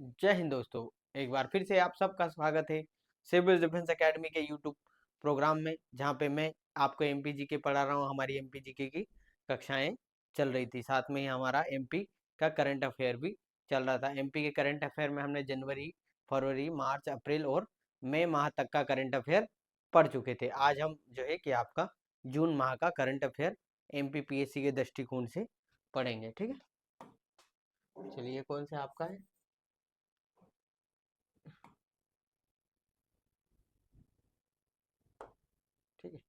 जय हिंद दोस्तों। एक बार फिर से आप सबका स्वागत है सिविल डिफेंस एकेडमी के यूट्यूब प्रोग्राम में, जहां पे मैं आपको एमपी के पढ़ा रहा हूं। हमारी एमपी की कक्षाएं चल रही थी, साथ में ही हमारा एमपी का करंट अफेयर भी चल रहा था। एमपी के करंट अफेयर में हमने जनवरी, फरवरी, मार्च, अप्रैल और मई माह तक का करंट अफेयर पढ़ चुके थे। आज हम जो है कि आपका जून माह का करंट अफेयर एमपी पीएससी के दृष्टिकोण से पढ़ेंगे। ठीक है, चलिए कौन सा आपका है? ठीक है,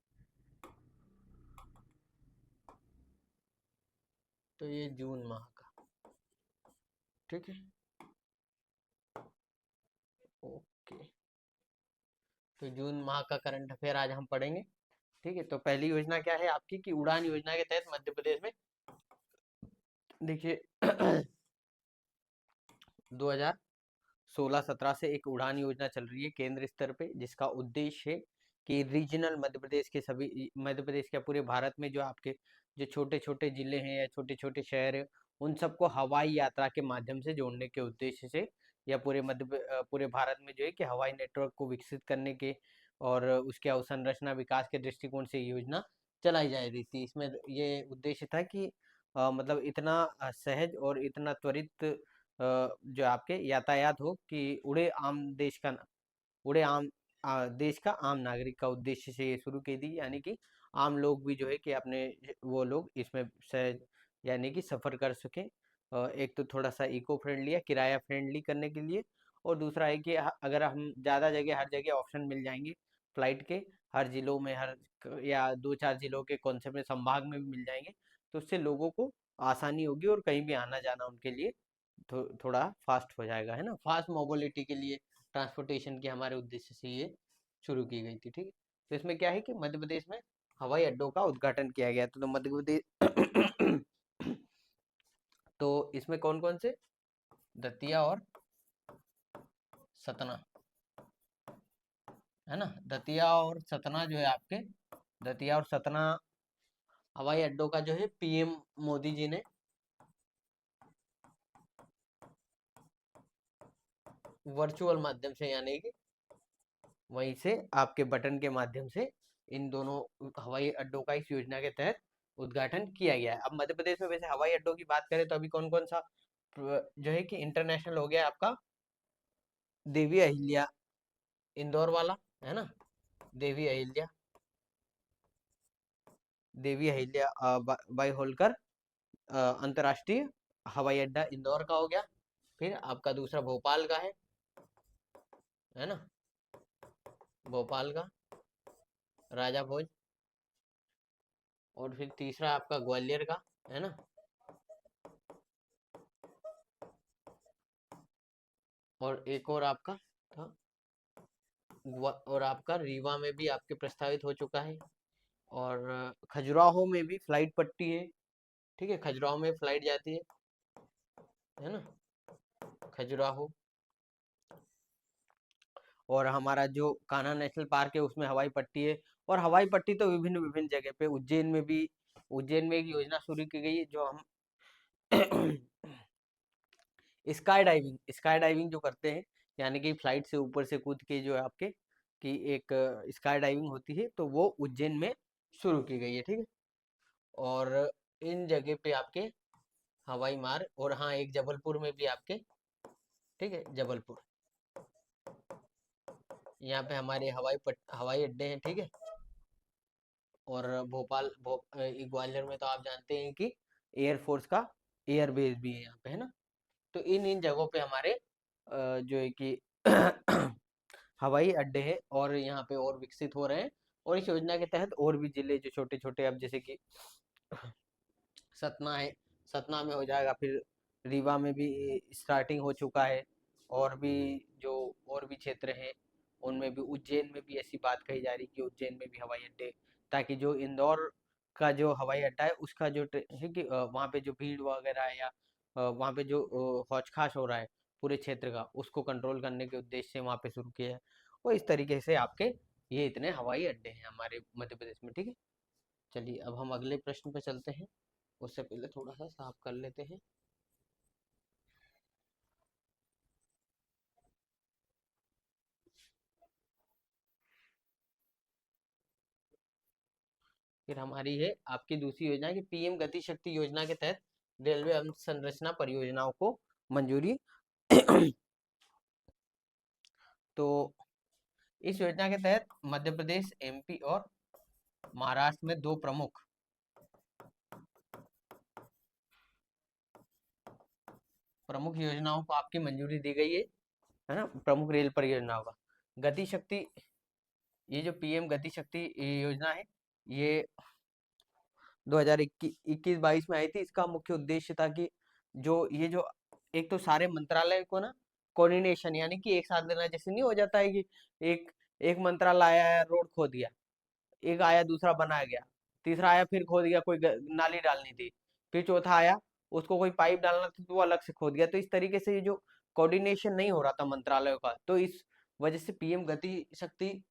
तो ये जून माह का। ठीक है, ओके। तो जून माह का करंट अफेयर आज हम पढ़ेंगे। ठीक है, तो पहली योजना क्या है आपकी कि उड़ान योजना के तहत मध्य प्रदेश में देखिए 2016-17 से एक उड़ान योजना चल रही है केंद्र स्तर पे, जिसका उद्देश्य है कि रीजनल मध्य प्रदेश के सभी, मध्य प्रदेश के पूरे भारत में जो आपके जो छोटे छोटे जिले हैं या छोटे छोटे शहर हैं, उन सबको हवाई यात्रा के माध्यम से जोड़ने के उद्देश्य से, या पूरे भारत में जो है कि हवाई नेटवर्क को विकसित करने के और उसके अवसंरचना विकास के दृष्टिकोण से ये योजना चलाई जा रही थी। इसमें ये उद्देश्य था कि मतलब इतना सहज और इतना त्वरित जो आपके यातायात हो कि उड़े आम देश का आम नागरिक का उद्देश्य से ये शुरू की थी। यानी कि आम लोग भी जो है कि अपने वो लोग इसमें सहज यानी कि सफ़र कर सकें। एक तो थोड़ा सा इको फ्रेंडली या किराया फ्रेंडली करने के लिए, और दूसरा है कि अगर हम ज़्यादा जगह हर जगह ऑप्शन मिल जाएंगे फ्लाइट के, हर जिलों में या दो चार जिलों के कौन से में संभाग में भी मिल जाएंगे, तो उससे लोगों को आसानी होगी और कहीं भी आना जाना उनके लिए थोड़ा फास्ट हो जाएगा, है ना। फास्ट मोबिलिटी के लिए, ट्रांसपोर्टेशन के हमारे उद्देश्य से ये शुरू की गई थी। ठीक है, तो इसमें क्या है कि मध्य प्रदेश में हवाई अड्डों का उद्घाटन किया गया था। तो मध्य प्रदेश तो इसमें कौन कौन से, दतिया और सतना, है ना। दतिया और सतना जो है आपके, दतिया और सतना हवाई अड्डों का जो है पीएम मोदी जी ने वर्चुअल माध्यम से, यानी कि वहीं से आपके बटन के माध्यम से इन दोनों हवाई अड्डों का इस योजना के तहत उद्घाटन किया गया है। अब मध्य प्रदेश में वैसे हवाई अड्डों की बात करें तो अभी कौन कौन सा जो है कि इंटरनेशनल हो गया आपका, देवी अहिल्या इंदौर वाला, है ना। देवी अहिल्या देवी अहिल्या बाई होलकर अंतर्राष्ट्रीय हवाई अड्डा इंदौर का हो गया। फिर आपका दूसरा भोपाल का है ना, भोपाल का राजा भोज। और फिर तीसरा आपका ग्वालियर का, है ना। और एक और आपका था, और आपका रीवा में भी आपके प्रस्तावित हो चुका है। और खजुराहो में भी फ्लाइट पट्टी है। ठीक है, खजुराहो में फ्लाइट जाती है ना, खजुराहो। और हमारा जो कान्हा नेशनल पार्क है उसमें हवाई पट्टी है। और हवाई पट्टी तो विभिन्न विभिन्न जगह पे, उज्जैन में एक योजना शुरू की गई है जो हम स्काई डाइविंग जो करते हैं, यानी कि फ्लाइट से ऊपर से कूद के जो है आपके कि एक स्काई डाइविंग होती है, तो वो उज्जैन में शुरू की गई है। ठीक है, और इन जगह पे आपके हवाई मार्ग, और हाँ एक जबलपुर में भी आपके, ठीक है जबलपुर, यहाँ पे हमारे हवाई अड्डे हैं। ठीक है, और ग्वालियर में तो आप जानते हैं कि एयरफोर्स का एयरबेस भी है यहाँ पे, है ना। तो इन इन जगहों पे हमारे जो है कि हवाई अड्डे हैं और यहाँ पे और विकसित हो रहे हैं। और इस योजना के तहत और भी जिले जो छोटे छोटे, अब जैसे कि सतना है, सतना में हो जाएगा, फिर रीवा में भी स्टार्टिंग हो चुका है। और भी जो और भी क्षेत्र हैं उनमें भी, उज्जैन में भी ऐसी बात कही जा रही है कि उज्जैन में भी हवाई अड्डे, ताकि जो इंदौर का जो हवाई अड्डा है उसका जो है कि वहाँ पे जो भीड़ वगैरह है, या वहाँ पे जो हौच खास हो रहा है पूरे क्षेत्र का, उसको कंट्रोल करने के उद्देश्य से वहाँ पे शुरू किया है। और इस तरीके से आपके ये इतने हवाई अड्डे हैं हमारे मध्य प्रदेश में। ठीक है, चलिए अब हम अगले प्रश्न पे चलते हैं। उससे पहले थोड़ा सा साफ कर लेते हैं। फिर हमारी है आपकी दूसरी योजना की पीएम गति शक्ति योजना के तहत रेलवे अवसंरचना परियोजनाओं को मंजूरी। तो इस योजना के तहत मध्य प्रदेश, एमपी और महाराष्ट्र में दो प्रमुख योजनाओं को आपकी मंजूरी दी गई है ना, प्रमुख रेल परियोजनाओं का। गति शक्ति, ये जो पीएम गति शक्ति योजना है, ये 2021-22 में आई थी। इसका मुख्य उद्देश्य था कि जो एक तो सारे मंत्रालय को ना कोऑर्डिनेशन, यानी कि एक साथ देना। जैसे नहीं हो जाता है कि एक एक मंत्रालय आया है, रोड खोद दिया, एक आया दूसरा बनाया गया, तीसरा आया फिर खोद गया, कोई नाली डालनी थी, फिर चौथा आया उसको कोई पाइप डालना था तो वो अलग से खोद गया। तो इस तरीके से ये जो कोऑर्डिनेशन नहीं हो रहा था मंत्रालयों का, तो इस वजह से पीएम गति शक्ति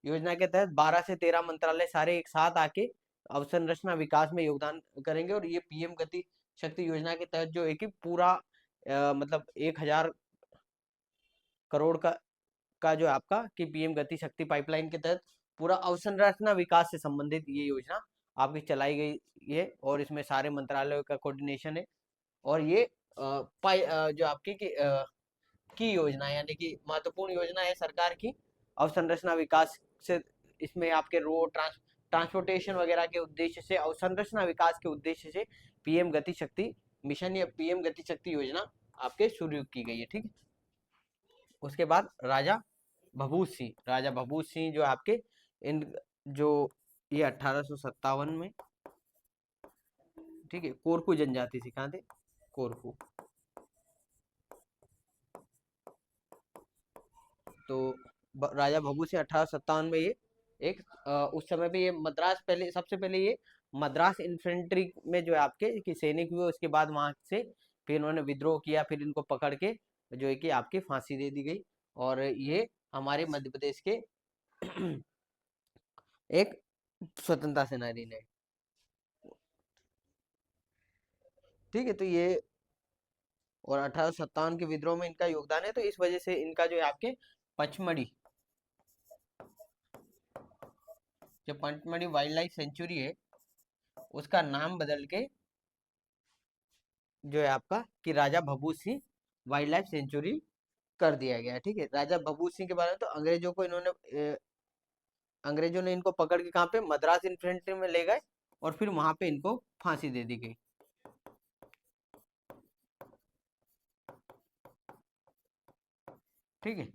योजना के तहत 12 से 13 मंत्रालय सारे एक साथ आके अवसंरचना विकास में योगदान करेंगे। और ये पीएम गति शक्ति योजना के तहत जो है कि पूरा मतलब 1000 करोड़ का जो आपका कि पीएम गति शक्ति पाइपलाइन के तहत पूरा अवसंरचना विकास से संबंधित ये योजना आपकी चलाई गई है। और इसमें सारे मंत्रालयों का कोऑर्डिनेशन है। और ये जो आपकी की योजना है, यानी कि महत्वपूर्ण योजना है सरकार की अवसंरचना विकास से। इसमें आपके रोड ट्रांसपोर्टेशन वगैरह के उद्देश्य से, अवसंरचना विकास के उद्देश्य से पीएम गति शक्ति मिशन या पीएम गति शक्ति योजना आपके शुरू की गई है। ठीक है। उसके बाद राजा भभूत सिंह जो आपके इन जो ये 1857 में, ठीक है, कोरकू जनजाति से, कहाँ थे, कोरकू। तो राजा भभूत सिंह 1857 में ये एक उस समय पे ये मद्रास, पहले सबसे पहले ये मद्रास इन्फेंट्री में जो है आपके कि सैनिक हुए। उसके बाद वहां से फिर इन्होंने विद्रोह किया, फिर इनको पकड़ के जो है कि आपकी फांसी दे दी गई। और ये हमारे मध्य प्रदेश के एक स्वतंत्रता सेनानी ने। ठीक है। तो ये और 1857 के विद्रोह में इनका योगदान है। तो इस वजह से इनका जो है आपके पचमढ़ी, जो पचमढ़ी वाइल्ड लाइफ सेंचुरी है, उसका नाम बदल के जो है आपका कि राजा भभूत सिंह वाइल्ड लाइफ सेंचुरी कर दिया गया है। ठीक है। राजा भभूत सिंह के बारे में तो अंग्रेजों ने इनको पकड़ के कहाँ पे, मद्रास इन्फेंट्री में ले गए और फिर वहां पे इनको फांसी दे दी गई। ठीक है।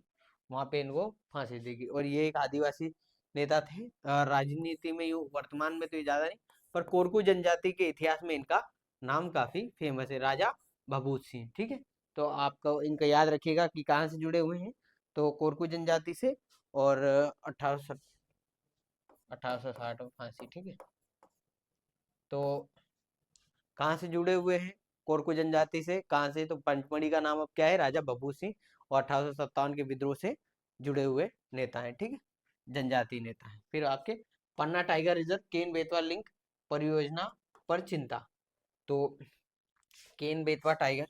वहां पे इनको फांसी देगी। और ये एक आदिवासी नेता थे। राजनीति में यूं वर्तमान में तो ये ज्यादा नहीं, पर कोरकू जनजाति के इतिहास में इनका नाम काफी फेमस है, राजा भभूत सिंह। ठीक है। तो आपको इनका याद रखिएगा कि कहाँ से जुड़े हुए हैं, तो कोरकू जनजाति से। और 1860 में फांसी। ठीक है। तो कहाँ से जुड़े हुए हैं, कोरकू जनजाति से। कहाँ से, तो पंचमढ़ी का नाम अब क्या है, राजा भभूत सिंह। और 1857 के विद्रोह से जुड़े हुए नेता हैं। ठीक है। जनजातीय नेता हैं। फिर आपके पन्ना tiger reserve Ken Betwa link परियोजना पर चिंता। तो केन बेतवा टाइगर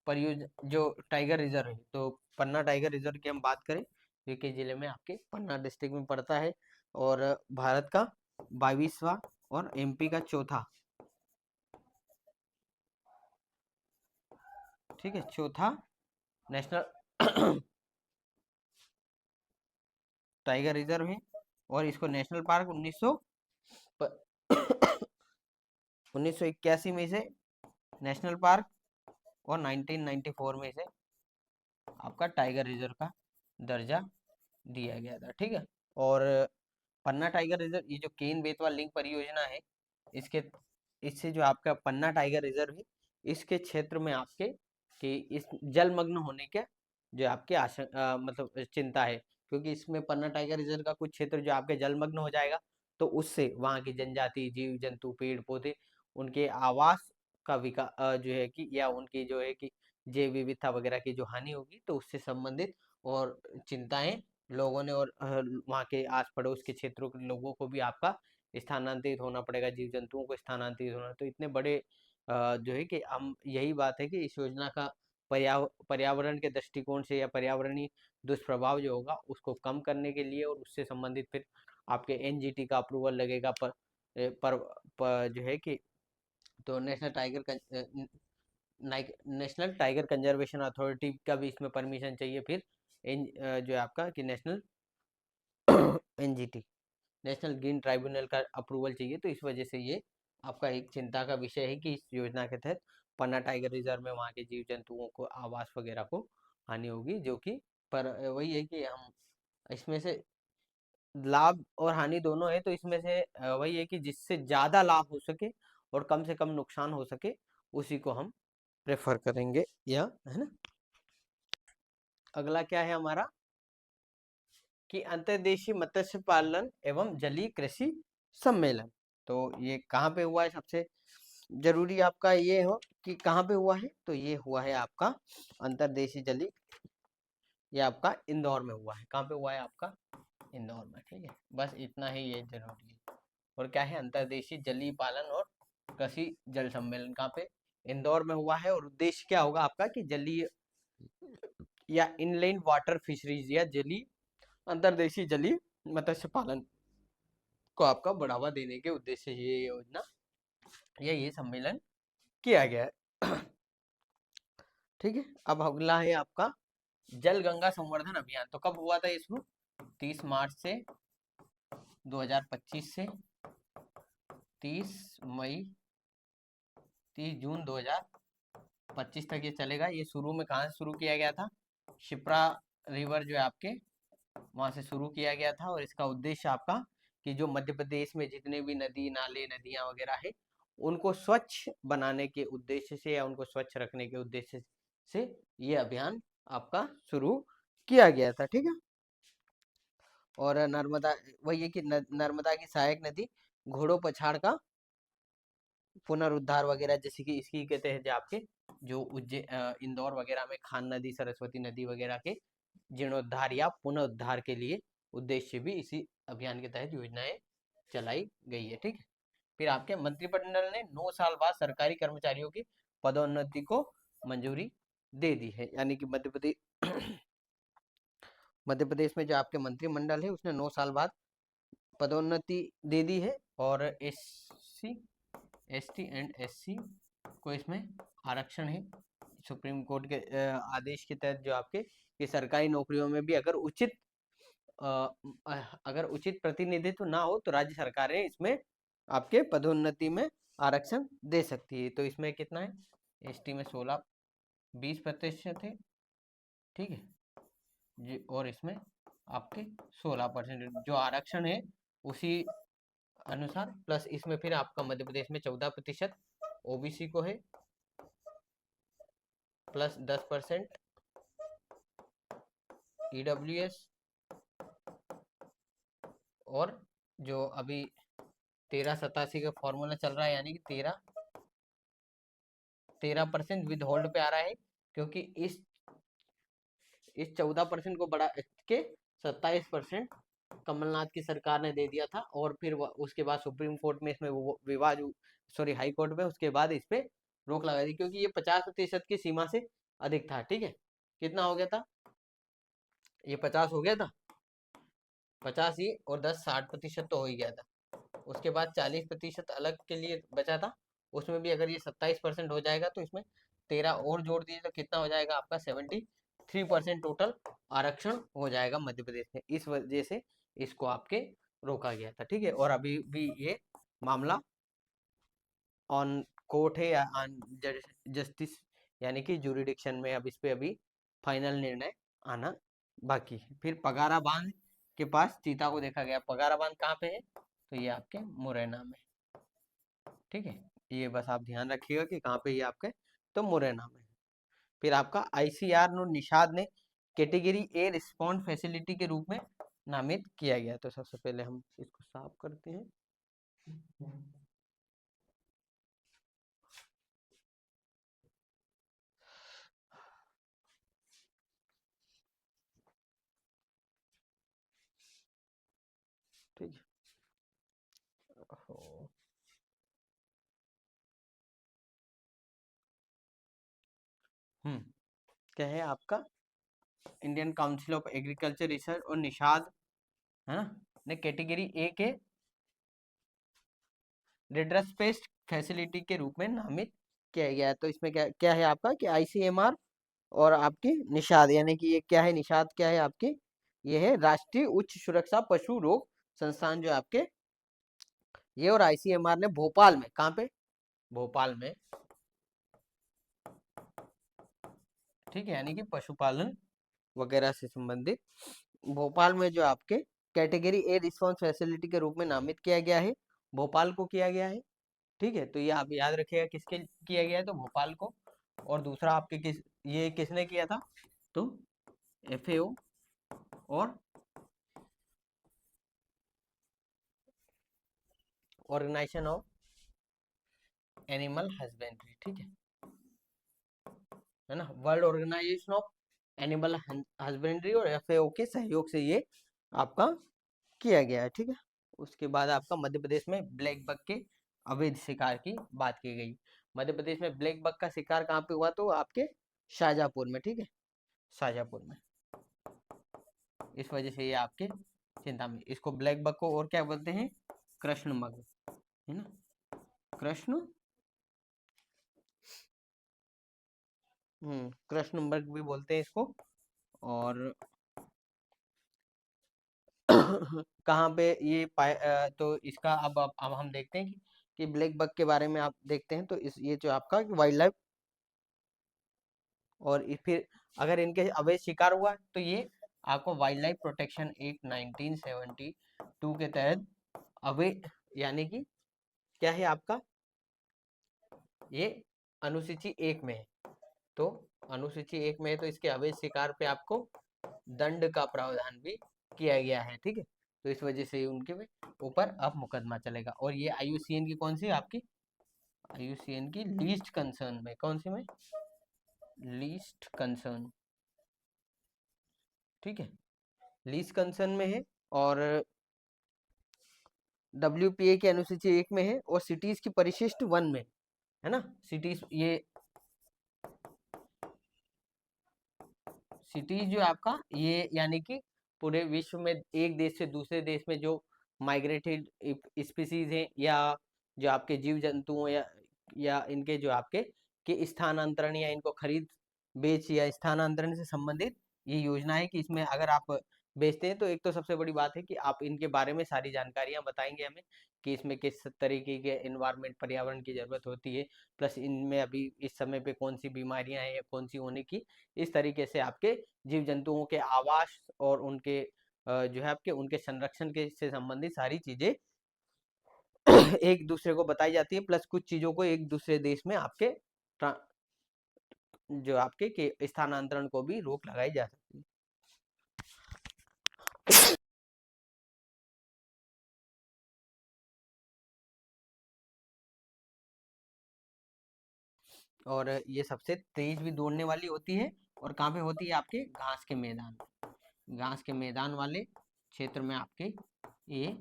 परियोजना जो टाइगर रिजर्व है, तो पन्ना टाइगर रिजर्व की हम बात करें, यूके जिले में आपके पन्ना डिस्ट्रिक्ट में पड़ता है। और भारत का 22वां और एमपी का चौथा, ठीक है, चौथा नेशनल टाइगर रिजर्व है। और इसको नेशनल पार्क 1981 में से नेशनल पार्क, और 1994 में से आपका टाइगर रिजर्व का दर्जा दिया गया था। ठीक है। और पन्ना टाइगर रिजर्व, ये जो केन बेतवा लिंक परियोजना है, इसके इससे जो आपका पन्ना टाइगर रिजर्व है, इसके क्षेत्र में आपके कि इस जलमग्न होने के जो आपके मतलब चिंता है। क्योंकि इसमें पन्ना टाइगर रिजर्व का कुछ क्षेत्र जो आपके जलमग्न हो जाएगा, तो उससे वहाँ की जनजाति, जीव जंतु, पेड़ पौधे, उनके आवास का विकास जो है कि, या उनकी जो है कि जैव विविधता वगैरह की जो हानि होगी, तो उससे संबंधित और चिंताएं लोगों ने। और वहाँ के आस पड़ोस के क्षेत्रों के लोगों को भी आपका स्थानांतरित होना पड़ेगा, जीव जंतुओं को स्थानांतरित होना। तो इतने बड़े जो है कि हम, यही बात है कि इस योजना का पर्यावरण के दृष्टिकोण से या पर्यावरणीय दुष्प्रभाव जो होगा उसको कम करने के लिए, और उससे संबंधित फिर आपके एनजीटी का अप्रूवल लगेगा, पर पर, जो है कि तो नेशनल टाइगर कंजर्वेशन अथॉरिटी का भी इसमें परमिशन चाहिए। फिर जो है आपका कि national NGT, national green tribunal का अप्रूवल चाहिए। तो इस वजह से ये आपका एक चिंता का विषय है कि इस योजना के तहत पन्ना टाइगर रिजर्व में वहाँ के जीव जंतुओं को आवास वगैरह को हानि होगी, जो कि पर वही है कि हम इसमें से लाभ और हानि दोनों है। तो इसमें से वही है कि जिससे ज़्यादा लाभ हो सके और कम से कम नुकसान हो सके, उसी को हम प्रेफर करेंगे, या है ना। अगला क्या है हमारा कि अंतर्देशीय मत्स्य पालन एवं जलीय कृषि सम्मेलन। तो ये कहाँ पे हुआ है, सबसे जरूरी आपका ये हो कि कहाँ पे हुआ है। तो ये हुआ है आपका अंतर्देशीय जलीय, ये आपका इंदौर में हुआ है। कहाँ पे हुआ है आपका, इंदौर में। ठीक है, बस इतना ही ये जरूरी है। और क्या है, अंतर्देशीय जलीय पालन और कृषि जल सम्मेलन कहाँ पे, इंदौर में हुआ है। और उद्देश्य क्या होगा आपका कि जलीय या इनलैंड वाटर फिशरीज या जलीय अंतर्देशीय जलीय मत्स्य पालन को आपका बढ़ावा देने के उद्देश्य से ये योजना या ये सम्मेलन किया गया है। ठीक है, अब अगला है आपका जल गंगा संवर्धन अभियान। तो कब हुआ था ये शुरू, 30 मार्च से 2025 से 30 मई 30 जून 2025 तक ये चलेगा। ये शुरू में कहाँ से शुरू किया गया था, शिप्रा रिवर जो है आपके वहां से शुरू किया गया था। और इसका उद्देश्य आपका कि जो मध्य प्रदेश में जितने भी नदी नाले नदियां वगैरह है, उनको स्वच्छ बनाने के उद्देश्य से या उनको स्वच्छ रखने के उद्देश्य से ये अभियान आपका शुरू किया गया था। ठीक है, और नर्मदा, वही है कि नर्मदा की सहायक नदी घोड़ों पछाड़ का पुनरुद्धार वगैरह, जैसे कि इसकी के तहत जो आपके जो इंदौर वगैरह में खान नदी सरस्वती नदी वगैरह के जीर्णोद्धार या पुनरुद्धार के लिए उद्देश्य भी इसी अभियान के तहत योजनाएं चलाई गई है। ठीक है, फिर आपके मंत्रिमंडल ने 9 साल बाद सरकारी कर्मचारियों की पदोन्नति को मंजूरी दे दी है। यानी कि मध्य प्रदेश में जो आपके मंत्रिमंडल है उसने 9 साल बाद पदोन्नति दे दी है। और एससी एसटी एंड एससी को इसमें आरक्षण है। सुप्रीम कोर्ट के आदेश के तहत जो आपके ये सरकारी नौकरियों में भी अगर उचित प्रतिनिधित्व ना हो तो राज्य सरकारें इसमें आपके पदोन्नति में आरक्षण दे सकती है। तो इसमें कितना है, एसटी में 20% है। ठीक है जी, और इसमें आपके 16% जो आरक्षण है उसी अनुसार, प्लस इसमें फिर आपका मध्य प्रदेश में 14% ओबीसी को है, प्लस 10% ईडब्ल्यूएस, और जो अभी 1387 का फॉर्मूला चल रहा है, यानी कि 13% विद होल्ड पे आ रहा है। क्योंकि इस 14% को बढ़ा के 27% कमलनाथ की सरकार ने दे दिया था। और फिर उसके बाद सुप्रीम कोर्ट में इसमें विवाद, सॉरी हाई कोर्ट में, उसके बाद इस पे रोक लगा दी, क्योंकि ये 50% की सीमा से अधिक था। ठीक है, कितना हो गया था, ये 50 हो गया था, 50 ही, और 10 60% तो हो ही गया था। उसके बाद 40% अलग के लिए बचा था, उसमें भी अगर ये 27% हो जाएगा तो इसमें 13 और जोड़ दिए तो कितना हो जाएगा आपका 73% टोटल आरक्षण हो जाएगा मध्य प्रदेश में। इस वजह से इसको आपके रोका गया था। ठीक है, और अभी भी ये मामला ऑन कोर्ट है या ऑन जस्टिस, यानी कि जुरिडिक्शन में। अब इस पे अभी फाइनल निर्णय आना बाकी है। फिर पगारा बांध के पास चीता को देखा गया। पगारा बांध कहाँ पे है, तो ये आपके मुरैना में। ठीक है, ये बस आप ध्यान रखिएगा कि कहाँ पे ये आपके, तो मुरैना में। फिर आपका आईसीआर नो निषाद ने कैटेगरी ए रिस्पॉन्ड फैसिलिटी के रूप में नामित किया गया। तो सबसे पहले हम इसको साफ करते हैं। ठीक है, क्या है आपका Indian council of agriculture research और निषाद, है ना, ने कैटेगरी ए के रिड्रेस फैसिलिटी के रूप में नामित किया गया है। तो इसमें क्या क्या है आपका कि आईसीएमआर और आपकी निषाद, यानी कि ये क्या है, निषाद क्या है आपकी, ये है राष्ट्रीय उच्च सुरक्षा पशु रोग संस्थान जो आपके, ये और आईसीएमआर ने भोपाल में, कहाँ पे, भोपाल में, ठीक है, यानी कि पशुपालन वगैरह से संबंधित भोपाल में जो आपके कैटेगरी ए रिस्पॉन्स फैसिलिटी के रूप में नामित किया गया है, भोपाल को किया गया है। ठीक है, तो ये आप याद रखिएगा किसके किया गया है, तो भोपाल को। और दूसरा आपके ये किसने किया था, तो एफएओ और ऑर्गेनाइजेशन ऑफ एनिमल हस्बेंड्री, ठीक है ना, world organisation of animal husbandry और एफएओ के सहयोग से ये आपका किया गया है। ठीक है, उसके बाद आपका मध्य प्रदेश में ब्लैक बक के अवैध शिकार की बात की गई। मध्य प्रदेश में ब्लैक बक का शिकार कहाँ पे हुआ, तो आपके शाहजहांपुर में, ठीक है, शाहजहांपुर में। इस वजह से ये आपके चिंता में, इसको ब्लैक बक को और क्या बोलते हैं, कृष्ण मग, है ना, कृष्ण, कृष्ण मृग भी बोलते हैं इसको। और कहाँ पे ये तो इसका अब हम देखते हैं कि ब्लैक बक के बारे में आप देखते हैं, तो इस ये जो आपका वाइल्ड लाइफ, और फिर अगर इनके अवैध शिकार हुआ तो ये आपको वाइल्ड लाइफ प्रोटेक्शन एक्ट 1972 के तहत अवैध, यानी कि क्या है आपका, ये अनुसूची एक में है, तो अनुसूची एक में है, तो इसके अवैध शिकार पे आपको दंड का प्रावधान भी किया गया है। ठीक है, तो इस वजह से उनके ऊपर अब मुकदमा चलेगा। और ये आईयूसीएन की कौन सी आपकी, आईयूसीएन की लीस्ट कंसर्न में, कौन सी में, लीस्ट कंसर्न, ठीक है, लीस्ट कंसर्न में है। और डब्ल्यूपीए की अनुसूची एक में है, और सिटीज की परिशिष्ट वन में, है ना, सिटीज, ये सिटीज जो आपका, ये यानी कि पूरे विश्व में एक देश से दूसरे देश में जो माइग्रेटेड स्पीसीज हैं, या जो आपके जीव जंतुओं या इनके जो आपके के स्थानांतरण या इनको खरीद बेच या स्थानांतरण से संबंधित ये योजना है, कि इसमें अगर आप बेचते हैं तो एक तो सबसे बड़ी बात है कि आप इनके बारे में सारी जानकारियां बताएंगे हमें, कि इसमें किस तरीके के एनवायरमेंट पर्यावरण की जरूरत होती है, प्लस इनमें अभी इस समय पे कौन सी बीमारियां हैं या कौन सी होने की, इस तरीके से आपके जीव जंतुओं के आवास और उनके जो है आपके उनके संरक्षण के से संबंधित सारी चीजें एक दूसरे को बताई जाती है, प्लस कुछ चीजों को एक दूसरे देश में आपके जो आपके के स्थानांतरण को भी रोक लगाई जा सकती है। और ये सबसे तेज भी दौड़ने वाली होती है, और कहाँ पे होती है, आपके घास के मैदान, घास के मैदान वाले क्षेत्र में आपके ये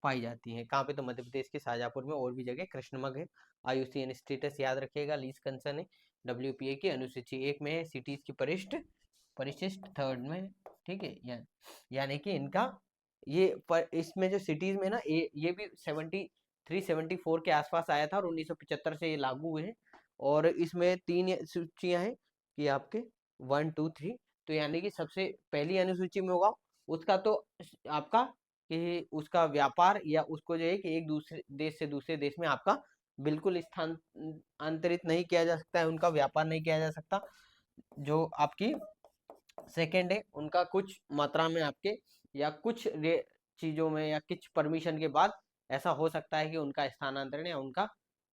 पाई जाती है। कहाँ पे, तो मध्य प्रदेश के शाहजहांपुर में, और भी जगह कृष्णमग है। आईयूसीएन स्टेटस याद रखिएगा, लीज कंसर्न है, डब्ल्यूपीए की अनुसूची एक में है, सिटीज की परिशिष्ट थर्ड में, ठीक है, यानी कि इनका ये इसमें जो सिटीज में ना, ये भी 73-74 के आसपास आया था, और 1975 से ये लागू हुए हैं। और इसमें 3 सूचियां हैं, कि आपके 1, 2, 3, तो यानी कि सबसे पहली अनुसूची में होगा उसका, तो आपका कि उसका व्यापार या उसको जो है कि एक दूसरे देश से दूसरे देश में आपका बिल्कुल स्थानांतरित नहीं किया जा सकता है, उनका व्यापार नहीं किया जा सकता। जो आपकी सेकंड है, उनका कुछ मात्रा में आपके या कुछ चीजों में या कुछ परमिशन के बाद ऐसा हो सकता है कि उनका स्थानांतरण या उनका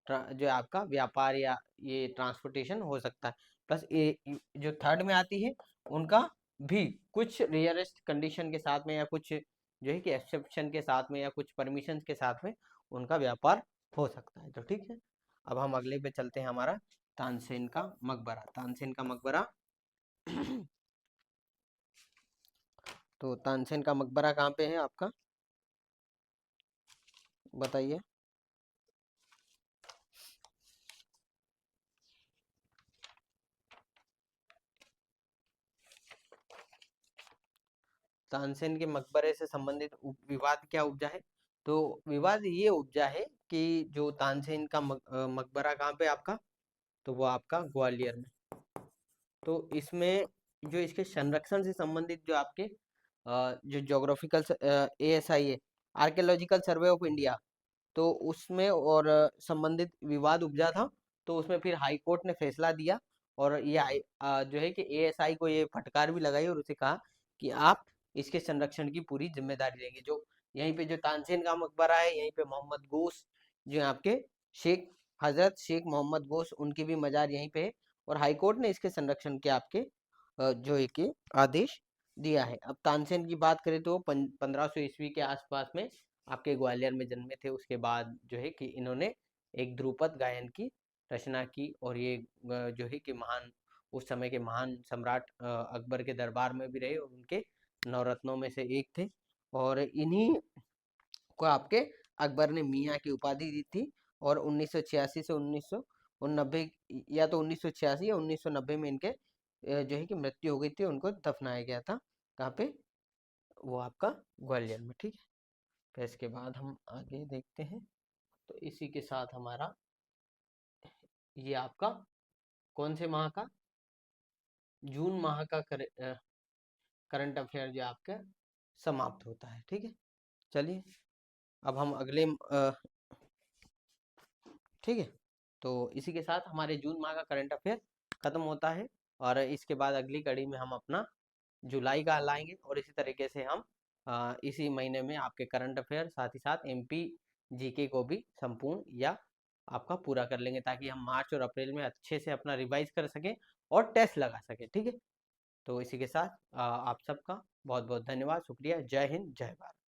जो आपका व्यापार या ये ट्रांसपोर्टेशन हो सकता है। प्लस ये जो थर्ड में आती है, उनका भी कुछ रेयरेस्ट कंडीशन के साथ में, या कुछ जो है कि एक्सेप्शन के साथ में, या कुछ परमिशन के साथ में उनका व्यापार हो सकता है। तो ठीक है, अब हम अगले पे चलते हैं, हमारा तानसेन का मकबरा, तानसेन का मकबरा। तो तानसेन का मकबरा कहाँ पे है आपका, बताइए। तानसेन के मकबरे से संबंधित विवाद क्या उपजा है, तो विवाद ये उपजा है कि जो तानसेन का मकबरा कहाँ पे आपका, तो वो आपका ग्वालियर में। तो इसमें जो इसके संरक्षण से संबंधित जो आपके जो ज्योग्राफिकल ASI है, आर्कियोलॉजिकल सर्वे ऑफ इंडिया, तो उसमें और संबंधित विवाद उपजा था। तो उसमें फिर हाई कोर्ट ने फैसला दिया और ये जो है कि ASI को ये फटकार भी लगाई और उसे कहा कि आप इसके संरक्षण की पूरी जिम्मेदारी लेंगे। जो यहीं पे जो तानसेन का मकबरा है, यहीं पे मोहम्मद गोश जो है आपके शेख हजरत शेख मोहम्मद गोश, उनकी भी मजार यहीं पे है और हाई कोर्ट ने इसके संरक्षण के आपके जो है कि आदेश दिया है। अब तानसेन की बात करें तो 1500 ईस्वी के आसपास में आपके ग्वालियर में जन्मे थे। उसके बाद जो है कि इन्होंने एक ध्रुपद गायन की रचना की और ये जो है कि महान, उस समय के महान सम्राट अकबर के दरबार में भी रहे और उनके नवरत्नों में से एक थे। और इन्हीं को आपके अकबर ने मियाँ की उपाधि दी थी और 1986 से 1990 या तो 1986 या 1990 में इनके जो है कि मृत्यु हो गई थी, उनको दफनाया गया था। कहाँ पे, वो आपका ग्वालियर में। ठीक है, फिर इसके बाद हम आगे देखते हैं। तो इसी के साथ हमारा ये आपका कौन से माह का, जून माह का करंट अफेयर जो आपका समाप्त होता है। ठीक है, चलिए अब हम अगले ठीक है, तो इसी के साथ हमारे जून माह का करंट अफेयर खत्म होता है और इसके बाद अगली कड़ी में हम अपना जुलाई का लाएंगे और इसी तरीके से हम इसी महीने में आपके करंट अफेयर साथ ही साथ MP GK को भी संपूर्ण या आपका पूरा कर लेंगे, ताकि हम मार्च और अप्रैल में अच्छे से अपना रिवाइज कर सकें और टेस्ट लगा सकें। ठीक है, तो इसी के साथ आप सबका बहुत बहुत धन्यवाद, शुक्रिया, जय हिंद, जय भारत।